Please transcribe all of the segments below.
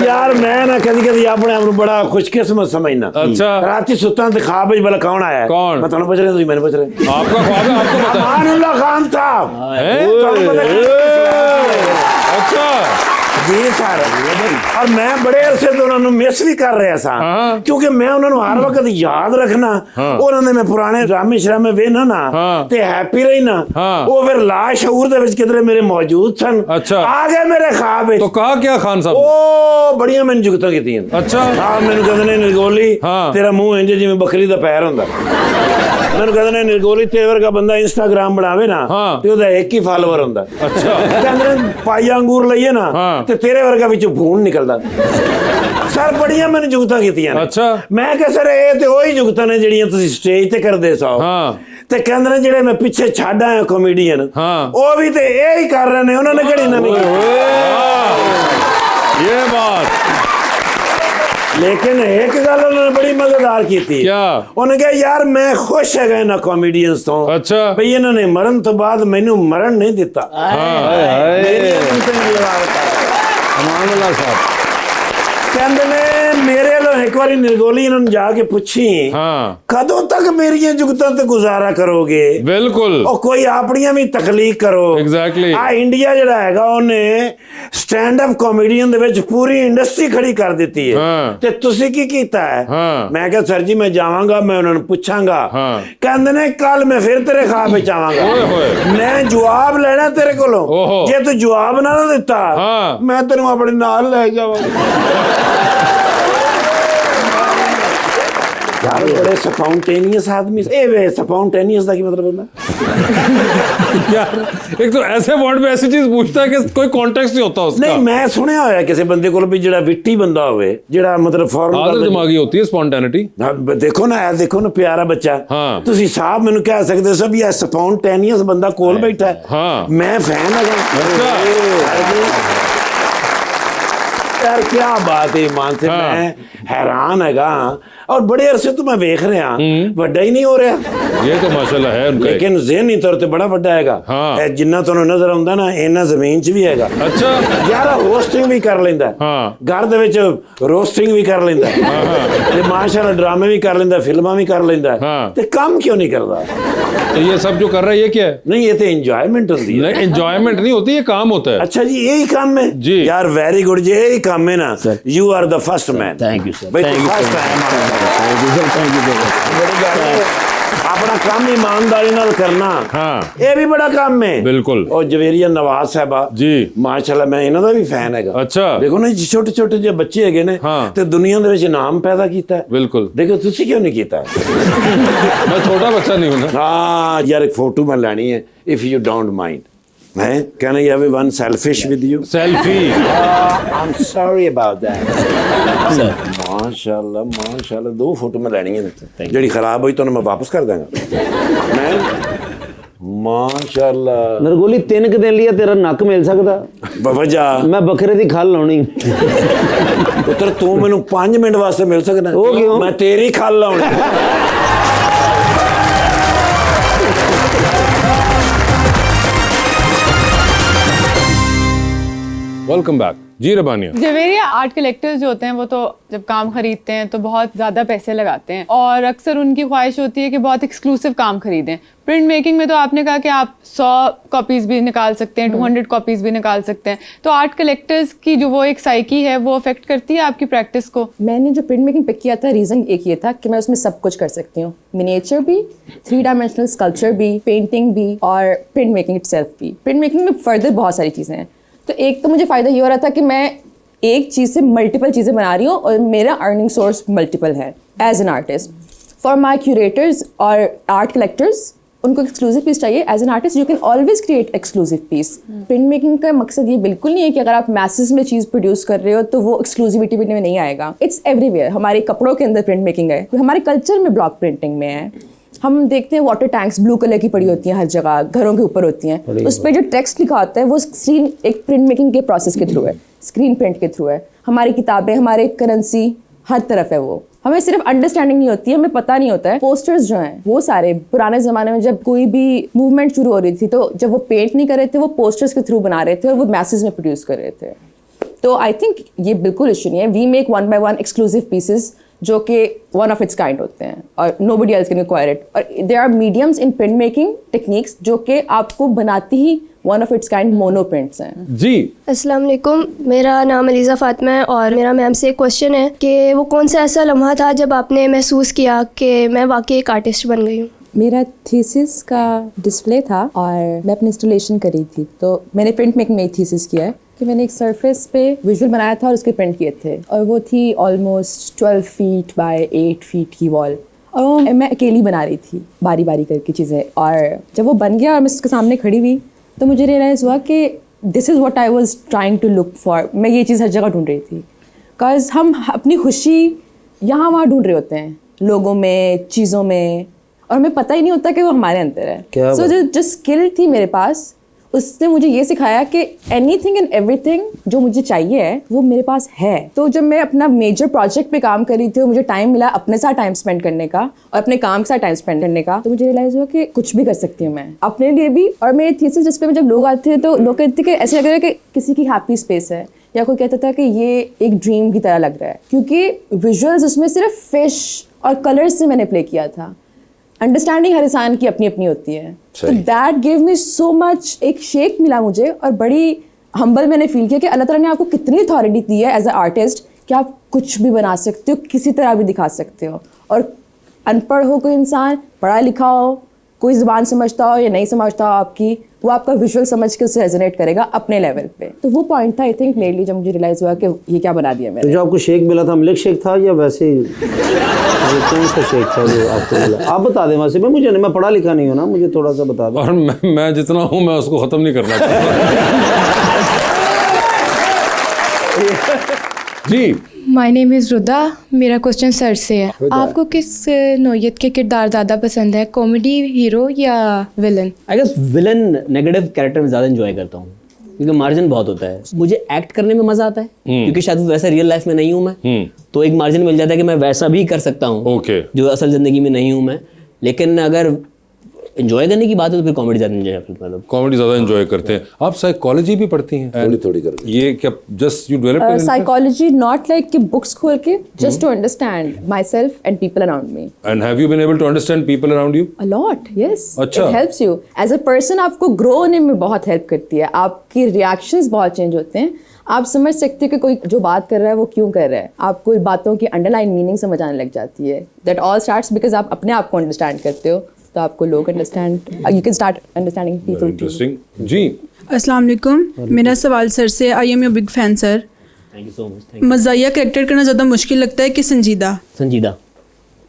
यार मैं ना कभी कभी अपने आप बड़ा खुशकिस्मत समझना। अच्छा रात सुता तो ख्वाब भला कौन आया? कौन? मैं तुम्हें पूछ रहा, तुम मैंने पूछ रहे। आपका ख्वाब है, आपको पता है? अमानुल्लाह खान साहब। अच्छा जी सर। और मैं बड़े अरसे तो उन्होंने मिस भी कर रहा सा, क्योंकि मैं उन्होंने हर वक्त याद रखना। उन्होंने मैं पुराने ड्रामे श्रामे वेना ना ते हैप्पी रही ना, वो फिर लाशऊर दे विच किधरे मेरे मौजूद सन। अच्छा आ गए मेरे ख्वाब विच। तो कहा क्या खान साहब? ओ बड़ियां मैंने जुगतां कीतियां। अच्छा हां मैंने कहंदे ने निर्गोली तेरा मुंह इंज जिवें बकरी दा पैर हुंदा। मैंने कहंदे ने निर्गोली तेरे वर्गा बंदा इंस्टाग्राम बनावे ना ते ओदा एक ही फॉलोअर हुंदा। अच्छा कहंदे ने पाइया अंगूर लईए ना ते तेरे वर्गा विच भून निकलदा। सर बड़ियां मैंने जुगतां कीतियां। अच्छा मैं कह सर ये ते ओही जुगतां ने जेड़ियां तुसीं स्टेज ते करदे सो। ते कहंदे ने जेड़े मैं पिछे छड्ड आया कॉमेडियन ओ भी ते यही कर रहे ने, उन्होंने घड़ी नवीं। ये बात लेकिन एक गल उन्होंने बड़ी मजेदार की थी। क्या? उन्होंने कहा यार मैं खुश है गए ना कॉमेडियंस तो। अच्छा भाई इन्होंने मरण तो बाद मैनू मरण नहीं दिता। कहते ने मेरे लो एक बार निर्गोली इन्होंने जाके पूछी कदों तक मेरिया जुगतां ते गुजारा करोगे? बिल्कुल। और कोई अपनियां भी तखलीक करो। एग्जैक्टली। आ इंडिया जिहड़ा हैगा ओने स्टैंड अप कॉमेडियन दे विच पूरी इंडस्ट्री खड़ी कर दी है। ते तुसी की कीता है? मैं कहा सर जी मैं जावांगा, मैं उन्होंने पूछांगा। कहंदे ने कल मैं फिर तेरे ख्वाब विच आवांगा, मैं जवाब लेना तेरे कोलों। जे तू जवाब ना दिता मैं तेनू अपने नाल ले जावांगा। यार बड़े स्पॉन्टेनियस आदमी। ए स्पॉन्टेनियस का क्या मतलब होता? यार एक तो ऐसे वर्ड में ऐसी चीज पूछता है कि कोई कॉन्टेक्स्ट नहीं होता उसका। नहीं मैं सुनया होया किसी बंदे को भी जेड़ा विट्टी बंदा होवे, जेड़ा मतलब फौरन आदत दिमागी होती है स्पॉन्टेनिटी। देखो ना, देखो ना प्यारा बच्चा। तुसी साहब मैनू कह सकदे सब ये स्पॉन्टेनियस बंदा कोल बैठा है। मैं फैन है यार। क्या बात है ईमान से। मैं हैरान हैगा और बड़े अरसे तो मैं देख रहा वड्डा ही नहीं हो रहा। ये तो माशाल्लाह है उनका, लेकिन ज़हनी तौर पे बड़ा वड्डा हैगा। जिन्ना तुहानू नजर आउंदा ना इन्ना जमीन च भी हैगा। अच्छा यार होस्टिंग भी कर लेंदा, घर दे विच रोस्टिंग भी कर लेंदा ते माशाल्लाह ड्रामे भी कर लेंदा, फिल्मां भी कर लेंदा ते काम क्यों नहीं करदा? तो ये सब जो कर रहा है ये क्या है? नहीं ये तो एंजॉयमेंट होती है। नहीं एंजॉयमेंट नहीं होती, ये काम होता है। अच्छा जी यही काम है जी यार। वेरी गुड जी, यही काम है ना। You are the first man. Thank you sir. अपना काम ईमानदारी नाल करना ये भी बड़ा काम है। बिल्कुल। और जवेरिया नवाज साहबा जी माशाल्लाह मैं इन्हां दा भी फैन हैगा। अच्छा देखो ना छोटे छोटे जो बच्चे हैगे ने ते दुनिया दे विच नाम पैदा कीता है। बिल्कुल। देखो तुसी क्यों नहीं कीता? मैं छोटा बच्चा नहीं हूं ना। हां यार एक फोटो मैं लेनी है if you don't mind. Can I have one selfish with you? Selfie. I'm sorry about that. माशाल्लाह माशाल्लाह 2 फोटो में लेनी है। जेडी खराब हुई तो मैं वापस कर देंगा। मैं माशाल्लाह नरगोली 3 दिन लिया तेरा नक मिल सकदा? वजह मैं बकरे दी खल लाउनी। पुत्र तू मैनू 5 मिनट वास्ते मिल सकदा? ओ क्यों? मैं तेरी खल लाउनी। वेलकम बैक जी रबानिया। जवेरिया आर्ट कलेक्टर्स जो होते हैं वो तो जब काम खरीदते हैं तो बहुत ज़्यादा पैसे लगाते हैं और अक्सर उनकी ख्वाहिश होती है कि बहुत एक्सक्लूसिव काम खरीदें। प्रिंट मेकिंग में तो आपने कहा कि आप 100 कॉपीज़ भी निकाल सकते हैं, 200 कॉपीज़ भी निकाल सकते हैं। तो आर्ट कलेक्टर्स की जो वो एक साइकी है वो अफेक्ट करती है आपकी प्रैक्टिस को? मैंने जो प्रिंट मेकिंग पिक किया था रीज़न एक ये था कि मैं उसमें सब कुछ कर सकती हूँ, मिनिएचर भी, 3 डायमेंशनल स्कल्पचर भी, पेंटिंग भी और प्रिंट मेकिंग इटसेल्फ भी। प्रिंट मेकिंग में फर्दर बहुत सारी चीज़ें हैं। तो एक तो मुझे फ़ायदा ये हो रहा था कि मैं एक चीज़ से मल्टीपल चीज़ें बना रही हूँ और मेरा अर्निंग सोर्स मल्टीपल है as an artist. For my curators और आर्ट कलेक्टर्स उनको एक्सक्लूसिव पीस चाहिए। As an artist you can always create exclusive piece. Print making का मकसद ये बिल्कुल नहीं है कि अगर आप मैसेज में चीज़ प्रोड्यूस कर रहे हो तो वो एक्सक्लूसिविटी में नहीं आएगा। It's everywhere. हमारे कपड़ों के अंदर प्रिंट मेकिंग है, हमारे कल्चर में ब्लॉक प्रिंटिंग में है। हम देखते हैं वाटर टैंक्स ब्लू कलर की पड़ी होती हैं हर जगह, घरों के ऊपर होती हैं, उस पर जो टेक्स्ट लिखा होता है वो स्क्रीन एक प्रिंट मेकिंग के प्रोसेस के थ्रू है, स्क्रीन प्रिंट के थ्रू है। हमारी किताबें, हमारे करेंसी हर तरफ है वो। हमें सिर्फ अंडरस्टैंडिंग नहीं होती है, हमें पता नहीं होता है। पोस्टर्स जो हैं वो सारे पुराने ज़माने में जब कोई भी मूवमेंट शुरू हो रही थी तो जब वो पेंट नहीं कर रहे थे वो पोस्टर्स के थ्रू बना रहे थे और वो मैसेज में प्रोड्यूस कर रहे थे। तो आई थिंक ये बिल्कुल इशू नहीं है. We make 1 by 1 exclusive pieces जो कि वन ऑफ इट्स काइंड होते हैं और nobody else can acquire it. और there are mediums in print making techniques जो कि आपको बनाती ही one of its kind mono prints हैं. जी अस्सलाम वालेकुम, मेरा नाम अलीज़ा फातिमा है और मेरा मैम से एक क्वेश्चन है कि वो कौन सा ऐसा लम्हा था जब आपने महसूस किया कि मैं वाकई एक आर्टिस्ट बन गई हूँ. मेरा थीसिस का डिस्प्ले था और मैं अपनी इंस्टॉलेशन करी थी, तो मैंने प्रिंट मेकिंग में थीसिस किया है कि मैंने एक सरफेस पे विजुअल बनाया था और उसके प्रिंट किए थे और वो थी ऑलमोस्ट 12 फीट बाय 8 फीट की वॉल और वो मैं अकेली बना रही थी बारी बारी करके चीज़ें. और जब वो बन गया और मैं उसके सामने खड़ी हुई तो मुझे रियलाइज़ हुआ कि this is what I was trying to look for. मैं ये चीज़ हर जगह ढूंढ रही थी बिकॉज हम अपनी खुशी यहाँ वहाँ ढूंढ रहे होते हैं, लोगों में, चीज़ों में, और हमें पता ही नहीं होता कि वो हमारे अंदर है. सो जो स्किल थी मेरे पास उसने मुझे ये सिखाया कि एनीथिंग एंड एवरीथिंग जो मुझे चाहिए है वो मेरे पास है. तो जब मैं अपना मेजर प्रोजेक्ट पे काम कर रही थी और मुझे टाइम मिला अपने साथ टाइम स्पेंड करने का और अपने काम के साथ टाइम स्पेंड करने का, तो मुझे रियलाइज हुआ कि कुछ भी कर सकती हूँ मैं अपने लिए भी. और मेरी थीसिस जिस पे जब लोग आते थे तो लोग कहते थे कि ऐसे लग रहा है कि किसी की हैप्पी स्पेस है, या कोई कहता था कि ये एक ड्रीम की तरह लग रहा है, क्योंकि विजुअल्स उसमें सिर्फ फिश और कलर्स से मैंने प्ले किया था. अंडरस्टैंडिंग हर इंसान की अपनी अपनी होती है. तो that give me so much, एक शेक मिला मुझे और बड़ी हम्बल मैंने फील किया कि अल्लाह ताला ने आपको कितनी अथॉरिटी दी है एज अ आर्टिस्ट कि आप कुछ भी बना सकते हो, किसी तरह भी दिखा सकते हो. और अनपढ़ हो कोई इंसान, पढ़ा लिखा हो, कोई ज़बान समझता हो या नहीं समझता हो आपकी, वो आपका विजुअल समझ के उससे रेजोनेट करेगा अपने लेवल पे. तो वो पॉइंट था आई थिंक मेरे लिए जब मुझे रियलाइज़ हुआ कि ये क्या बना दिया मैंने. तो जो आपको शेक मिला था मिल्क शेक था या वैसे ही कौन सा शेक था जो आपको मिला? आप बता दें. वैसे मुझे नहीं, मैं पढ़ा लिखा नहीं हूँ ना, मुझे थोड़ा सा बता दें. और मैं जितना हूँ मैं उसको ख़त्म नहीं करना चाहता. जी माय नेम इज़ रुदा. मेरा क्वेश्चन सर से है, आपको किस नौयत के किरदार ज़्यादा पसंद है, कॉमेडी हीरो या villain? I guess villain negative character में ज़्यादा एंजॉय करता हूँ क्योंकि मार्जिन बहुत होता है. मुझे एक्ट करने में मज़ा आता है क्योंकि शायद वैसा रियल लाइफ में नहीं हूँ मैं, तो एक मार्जिन मिल जाता है कि मैं वैसा भी कर सकता हूँ जो असल ज़िंदगी में नहीं हूँ मैं. लेकिन अगर एंजॉय करने की बात है तो फिर कॉमेडी ज़्यादा एंजॉय करते हैं. कॉमेडी ज़्यादा एंजॉय करते हैं. आप साइकोलॉजी भी पढ़ती हैं? थोड़ी करके. ये क्या just you develop psychology not like कि बुक्स खोल के just to understand myself and people around me. And have you been able to understand people around you? A lot, yes. अच्छा. It helps you as a person. आपको grow होने में बहुत help करती है. आपकी रिएक्शंस बहुत change होते हैं. आप समझ सकते हो कि कोई जो बात कर रहा है वो क्यों कर रहा है. आपको बातों की अंडरलाइन मीनिंग समझ आने लग जाती है. दैट ऑल स्टार्ट्स बिकॉज आप अपने आप को अंडरस्टैंड करते हो, तो आपको लोग understand, you can start understanding people. Interesting. जी अस्सलाम वालेकुम, मेरा सवाल सर से. I am your big fan sir. Thank you so much. मज़ाहिया कैरेक्टर करना ज़्यादा मुश्किल लगता है कि संजीदा? संजीदा.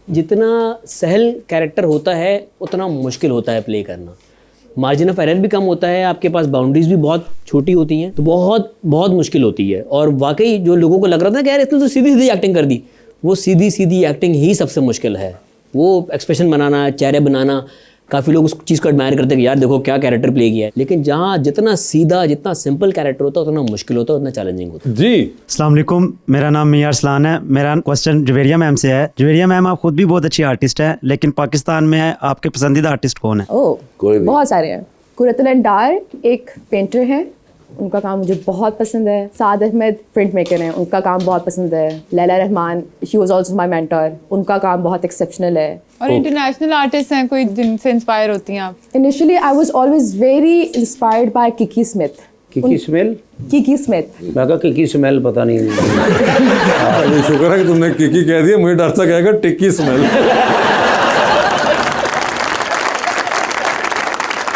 जितना सहल कैरेक्टर होता है उतना मुश्किल होता है प्ले करना. मार्जिन ऑफ एरर भी कम होता है, आपके पास बाउंड्रीज भी बहुत छोटी होती हैं, तो बहुत बहुत मुश्किल होती है. और वाकई जो लोगों को लग रहा था कि यार इसने तो सीधी सीधी एक्टिंग कर दी, वो सीधी सीधी एक्टिंग ही सबसे मुश्किल है. वो एक्सप्रेशन बनाना, चेहरे बनाना, काफ़ी लोग उस चीज़ को एडमायर करते हैं कि यार देखो क्या कैरेक्टर प्ले किया है. लेकिन जहाँ जितना सीधा, जितना सिंपल कैरेक्टर होता है उतना मुश्किल होता है, उतना चैलेंजिंग होता है. जी अस्सलाम वालेकुम, मेरा नाम मियां अरसलान है. मेरा क्वेश्चन जुवेरिया मैम से है. जुवेरिया मैम, आप खुद भी बहुत अच्छी आर्टिस्ट है, लेकिन पाकिस्तान में आपके पसंदीदा आर्टिस्ट कौन है? ओह, बहुत सारे हैं. कुरतुल डार एक पेंटर है, उनका काम मुझे बहुत पसंद है. साद अहमद प्रिंट मेकर हैं, उनका काम बहुत पसंद है. Laila Rahman, she was also my mentor, उनका काम बहुत एक्सेप्शनल है. और इंटरनेशनल आर्टिस्ट हैं कोई जिनसे इंस्पायर होती हैं आप? Initially I was always very inspired by Kiki Smith. Kiki smell? Kiki Smith. मैं कहा किकी स्मेल पता नहीं. शुक्र है कि तुमने किकी कह दिया, मुझे डर सा कहेगा टिक्की स्मेल.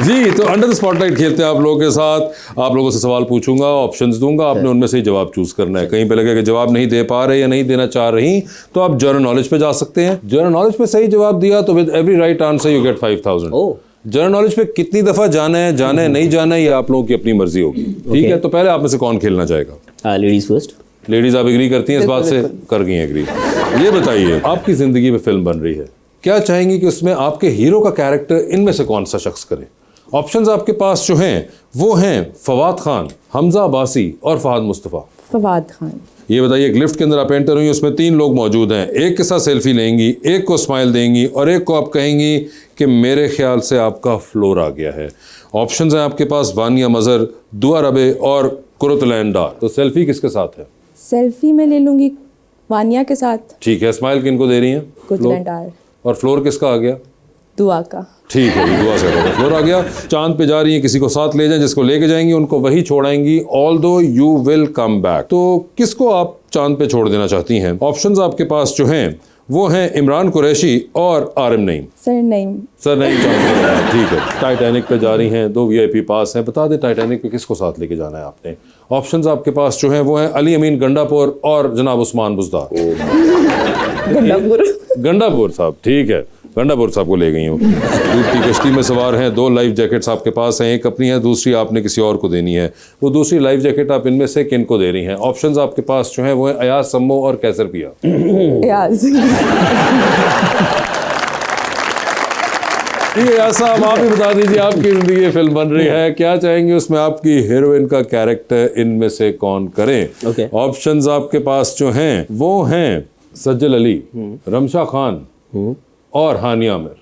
जी तो अंडर द स्पॉटलाइट खेलते हैं आप लोगों के साथ. आप लोगों से सवाल पूछूंगा, ऑप्शंस दूंगा, आपने उनमें से ही जवाब चूज करना है. कहीं पे लगे कि जवाब नहीं दे पा रहे या नहीं देना चाह रही तो आप जनरल नॉलेज पे जा सकते हैं. जनरल नॉलेज पे सही जवाब दिया तो with every right answer you get 5000. General knowledge पे कितनी दफा जाना है, नहीं जाना है, ये आप लोगों की अपनी मर्जी होगी. ठीक है, तो पहले आप में से कौन खेलना चाहेगा? Ladies first. लेडीज आप एग्री करती हैं इस बात से? कर गई एग्री. ये बताइए, आपकी जिंदगी में फिल्म बन रही है, क्या चाहेंगी कि उसमें आपके हीरो का कैरेक्टर इनमें से कौन सा शख्स करे? ऑप्शंस आपके पास जो हैं वो हैं फवाद खान, हमजा अब्बासी और फहद मुस्तफ़ा. फवाद खान. ये बताइए, एक लिफ्ट के अंदर आप एंटर हुई, उसमें 3 लोग मौजूद हैं. एक के साथ सेल्फी लेंगी, एक को स्माइल देंगी और एक को आप कहेंगी कि मेरे ख्याल से आपका फ्लोर आ गया है. ऑप्शंस हैं आपके पास वानिया मज़हर, दुआ रबे और कुरुतलैंडार। तो सेल्फी किसके साथ है? सेल्फी मैं ले लूँगी वानिया के साथ। ठीक है, स्माइल किनको दे रही हैं? कुरुतलैंडार। और फ्लोर किसका आ गया? दुआ का। ठीक है, दुआ से करो। फ्लोर आ गया। चांद पे जा रही हैं, किसी को साथ ले जाएं, जिसको लेके जाएंगी उनको वही छोड़ाएंगी, although you will come back. तो किसको आप चांद पे छोड़ देना चाहती हैं? ऑप्शंस आपके पास जो हैं वो हैं इमरान कुरैशी और आरिम नईम। सर नईम चांद पे जाना है। ठीक है, टाइटैनिक पे जा रही हैं, 2 VIP पास हैं। बता दें टाइटैनिक पे किसको साथ लेके जाना है आपने? ऑप्शंस आपके पास जो हैं वो हैं अली अमीन गंडापुर और जनाब उस्मान बुज़दार। गंडापुर साहब, ठीक है, गंडापुर साहब को ले गई हूँ। डूबती कश्ती में सवार हैं, 2 लाइफ जैकेट्स आपके पास हैं, एक अपनी है, दूसरी आपने किसी और को देनी है। वो दूसरी लाइफ जैकेट आप इनमें से किन को दे रही हैं? ऑप्शंस आपके पास जो हैं वो हैं अयाज सम्मो और कैसर पिया। अयाज साहब, आप ही बता दीजिए, आपकी जिंदगी फिल्म बन रही है, क्या चाहेंगे उसमें आपकी हीरोइन का कैरेक्टर इनमें से कौन करें? ऑप्शंस आपके पास जो हैं वो हैं सज्जल अली, रमशा खान और हानिया आमिर।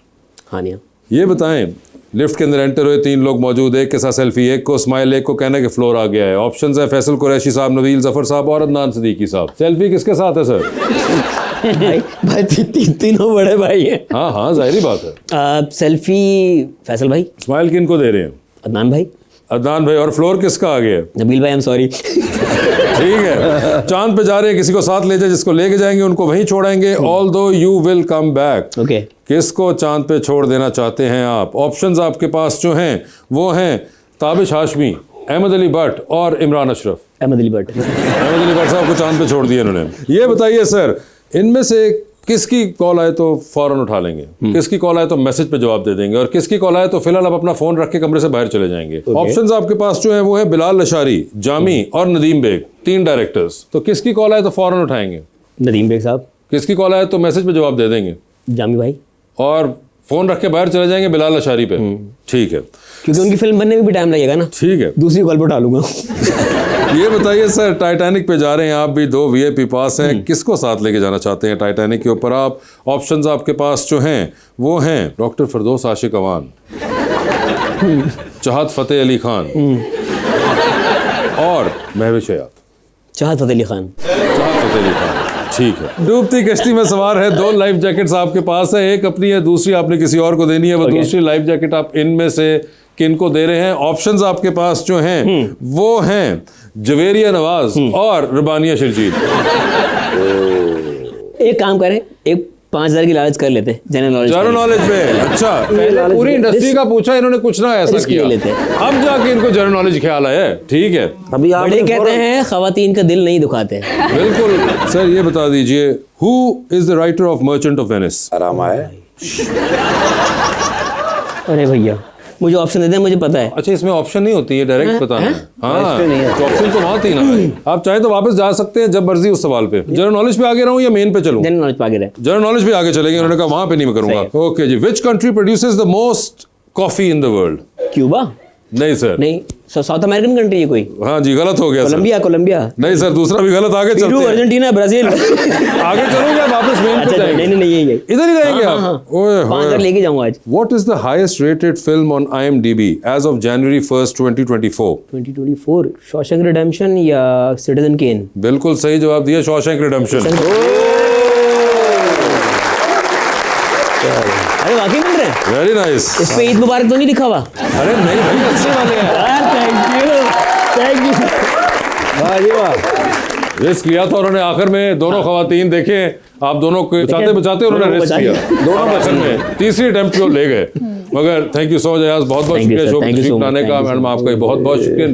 हानिया, ये बताएं, लिफ्ट के अंदर एंटर हुए 3 लोग मौजूद, एक के साथ सेल्फी, एक को स्माइल, एक को कहना कि फ्लोर आ गया है। ऑप्शंस है फैसल कुरैशी साहब, नवील जफर साहब और अदनान सिद्दीकी साहब। सेल्फी किसके साथ है सर? भाई तीनों बड़े भाई हैं। हाँ हाँ, जाहिर बात है। सेल्फी फैसल भाई। स्माइल किन को दे रहे हैं? अदनान भाई। अदनान भाई। और फ्लोर किसका आ गया? नबील भाई, आई एम सॉरी। ठीक है, चांद पे जा रहे हैं, किसी को साथ ले जाए, जिसको लेके जाएंगे उनको वहीं छोड़ेंगे, although you will come back. Okay, किसको चांद पे छोड़ देना चाहते हैं आप? ऑप्शंस आपके पास जो हैं वो हैं ताबिश हाशमी, अहमद अली भट्ट और इमरान अशरफ। अहमद अली भट्ट। अहमद अली भट्ट साहब को चांद पे छोड़ दिया इन्होंने। ये बताइए सर, इनमें से किसकी कॉल आए तो फौरन उठा लेंगे, किसकी कॉल आए तो मैसेज पे जवाब दे देंगे, और किसकी कॉल आए तो फिलहाल आप अपना फोन रख के कमरे से बाहर चले जाएंगे? ऑप्शंस आपके पास जो है वो है बिलाल लशारी, जामी और नदीम बेग, 3 डायरेक्टर्स। तो किसकी कॉल आए तो फौरन उठाएंगे? नदीम बेग साहब। किसकी कॉल आए तो मैसेज पे जवाब दे देंगे? जामी भाई। और फोन रख के बाहर चले जाएंगे बिलाल लशारी पे। ठीक है, क्योंकि उनकी फिल्म बनने में भी टाइम लगेगा ना। ठीक है, दूसरी कॉल पे उठा लूंगा। ये बताइए सर, टाइटैनिक पे जा रहे हैं आप भी, 2 VIP पास हैं, किसको साथ लेके जाना चाहते हैं टाइटैनिक के ऊपर आप? ऑप्शंस आपके पास जो हैं वो हैं डॉक्टर फिरदौस आशिक अवान, चाहत फतेह अली खान और महविश हयात। चाहत फतेह अली खान। चाहत फतेह अली खान, ठीक है। डूबती कश्ती में सवार है, 2 लाइफ जैकेट्स आपके पास है, एक अपनी है, दूसरी आपने किसी और को देनी है। वो दूसरी लाइफ जैकेट आप इनमें से किनको दे रहे हैं? ऑप्शंस आपके पास जो हैं वो हैं जवेरिया नवाज और रबानिया शिरजीत। एक काम करें, एक 5000 की लालच कर लेते, जनरल नॉलेज पे। अच्छा, पहले पूरी इंडस्ट्री का पूछा, इन्होंने कुछ ना ऐसा किया, लेते अब जाके इनको जनरल नॉलेज ख्याल आया। ठीक है, अभी आप बड़े कहते हैं खवातीन का दिल नहीं दुखाते। बिल्कुल सर। ये बता दीजिए, who is the writer of merchant of Venice? आराम आए। अरे भैया, मुझे ऑप्शन दे दें, मुझे पता है। अच्छा, इसमें ऑप्शन नहीं होती है, डायरेक्ट बताना है। हाँ, तो ऑप्शन तो वहाँ थी ना। आप चाहे तो वापस जा सकते हैं जब मर्जी उस सवाल पे। जनरल नॉलेज पे आगे रहूं या मेन पे चलूं? जनरल नॉलेज पे आगे रहे। जनरल नॉलेज पे आगे चलेंगे। उन्होंने कहा वहां पे नहीं मैं करूंगा। ओके जी, which country produces the most coffee in the world? Cuba? नहीं सर। नहीं, साउथ अमेरिकन कंट्री है कोई? हाँ जी, गलत हो गया सर। कोलंबिया। कोलंबिया नहीं सर, दूसरा भी गलत। आगे चलते हैं। Argentina, Brazil. आगे चलोगे वापस मेन पे जाएंगे? नहीं, यही इधर ही रहेंगे आप? ओए 5000 लेके जाऊंगा आज। What is the highest rated film on IMDb as of January 1st, 2024? 2024 Shawshank redemption या सिटीजन केन? बिल्कुल सही जवाब दिया, शॉशैंक रिडेम्पशन। अरे वाकई मिल रहे हैं? Very nice. इस पे ईद मुबारक तो नहीं लिखा हुआ? अरे नहीं भाई, अच्छे वाले हैं। Thank you. वाह जी वाह। रिस्क लिया था उन्होंने आखिर में। दोनों खवातीन देखें, आप दोनों को बचाते बचाते उन्होंने रिस्क लिया। दोनों आखिर में तीसरी अटेम्प्ट को ले गए। मगर thank you so much Ayaz, बहुत बहुत शुक्रिया शो में तशरीफ लाने का। मैडम आपका बहुत बहुत शुक्रिया।